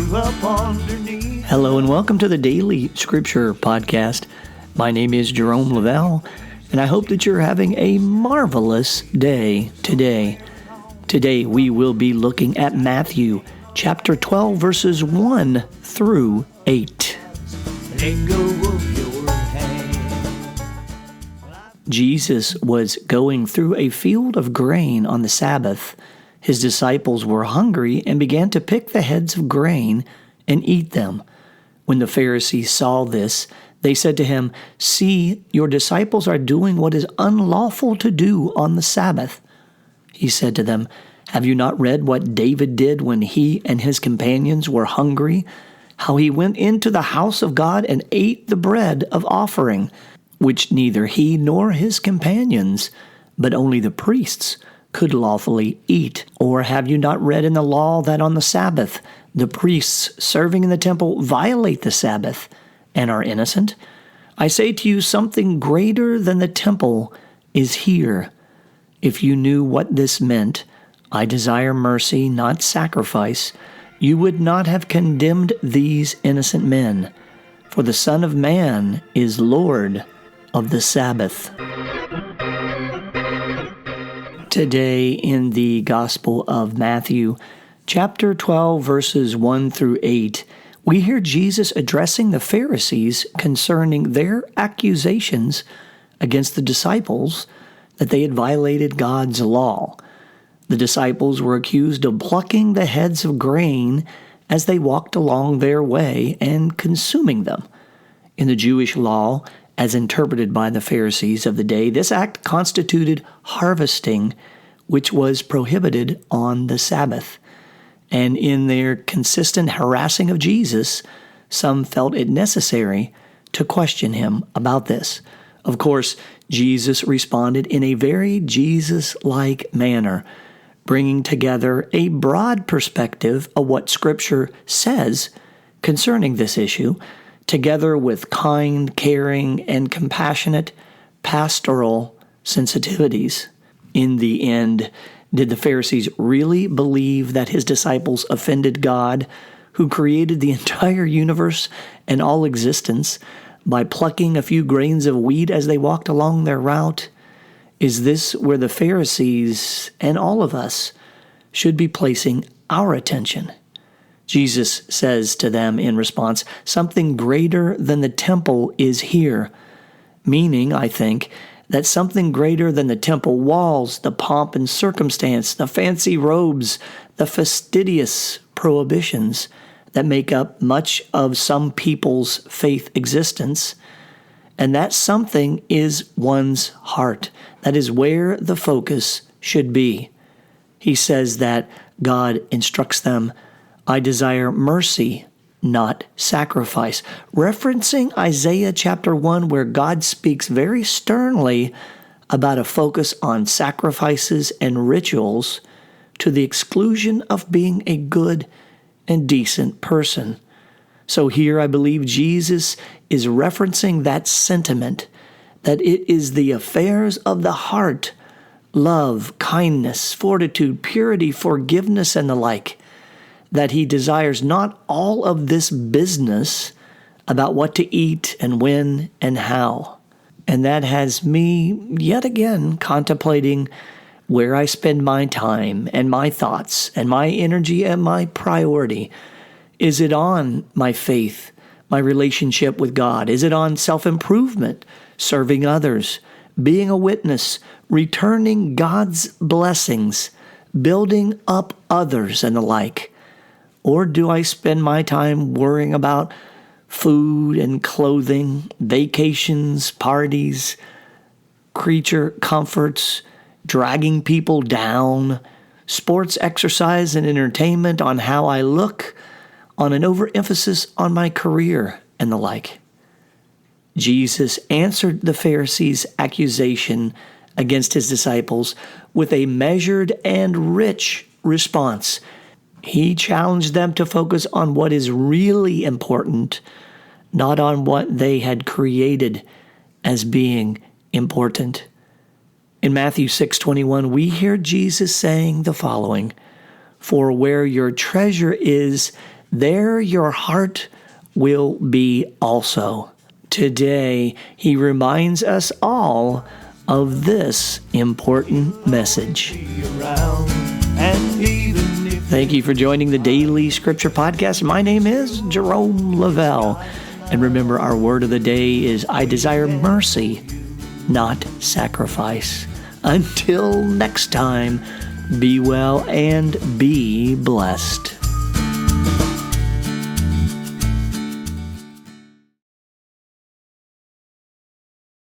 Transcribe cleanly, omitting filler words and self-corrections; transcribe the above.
you up underneath. Hello and welcome to the Daily Scripture Podcast. My name is Jerome Lavelle, and I hope that you're having a marvelous day today. Today we will be looking at Matthew chapter 12, verses 1 through 8. Let go of your hand. Jesus was going through a field of grain on the Sabbath. His disciples were hungry and began to pick the heads of grain and eat them. When the Pharisees saw this, they said to him, "See, your disciples are doing what is unlawful to do on the Sabbath." He said to them, "Have you not read what David did when he and his companions were hungry? How he went into the house of God and ate the bread of offering, which neither he nor his companions, but only the priests, could lawfully eat? Or have you not read in the law that on the Sabbath the priests serving in the temple violate the Sabbath and are innocent? I say to you, something greater than the temple is here. If you knew what this meant, 'I desire mercy, not sacrifice,' you would not have condemned these innocent men. For the Son of Man is Lord of the Sabbath." Today in the Gospel of Matthew, chapter 12, verses 1 through 8, we hear Jesus addressing the Pharisees concerning their accusations against the disciples that they had violated God's law. The disciples were accused of plucking the heads of grain as they walked along their way and consuming them. In the Jewish law, as interpreted by the Pharisees of the day, this act constituted harvesting, which was prohibited on the Sabbath. And in their consistent harassing of Jesus, some felt it necessary to question him about this. Of course, Jesus responded in a very Jesus-like manner, bringing together a broad perspective of what Scripture says concerning this issue, together with kind, caring, and compassionate pastoral sensitivities. In the end, did the Pharisees really believe that his disciples offended God, who created the entire universe and all existence, by plucking a few grains of wheat as they walked along their route? Is this where the Pharisees and all of us should be placing our attention? Jesus says to them in response, "Something greater than the temple is here," meaning, I think, that something greater than the temple walls, the pomp and circumstance, the fancy robes, the fastidious prohibitions that make up much of some people's faith existence, and that something is one's heart. That is where the focus should be. He says that God instructs them, "I desire mercy, not sacrifice," referencing Isaiah chapter 1, where God speaks very sternly about a focus on sacrifices and rituals to the exclusion of being a good and decent person. So here I believe Jesus is referencing that sentiment, that it is the affairs of the heart, love, kindness, fortitude, purity, forgiveness, and the like, that he desires not all of this business about what to eat and when and how. And that has me yet again contemplating where I spend my time and my thoughts and my energy and my priority. Is it on my faith, my relationship with God? Is it on self-improvement, serving others, being a witness, returning God's blessings, building up others, and the like? Or do I spend my time worrying about food and clothing, vacations, parties, creature comforts, dragging people down, sports, exercise, and entertainment, on how I look, on an overemphasis on my career, and the like? Jesus answered the Pharisees' accusation against his disciples with a measured and rich response. He challenged them to focus on what is really important, not on what they had created as being important. In Matthew 6:21, we hear Jesus saying the following, "For where your treasure is, there your heart will be also. Today, he reminds us all of this important message. Thank you for joining the Daily Scripture Podcast. My name is Jerome Lavelle. And remember, our word of the day is, I desire mercy, not sacrifice. Until next time, be well and be blessed.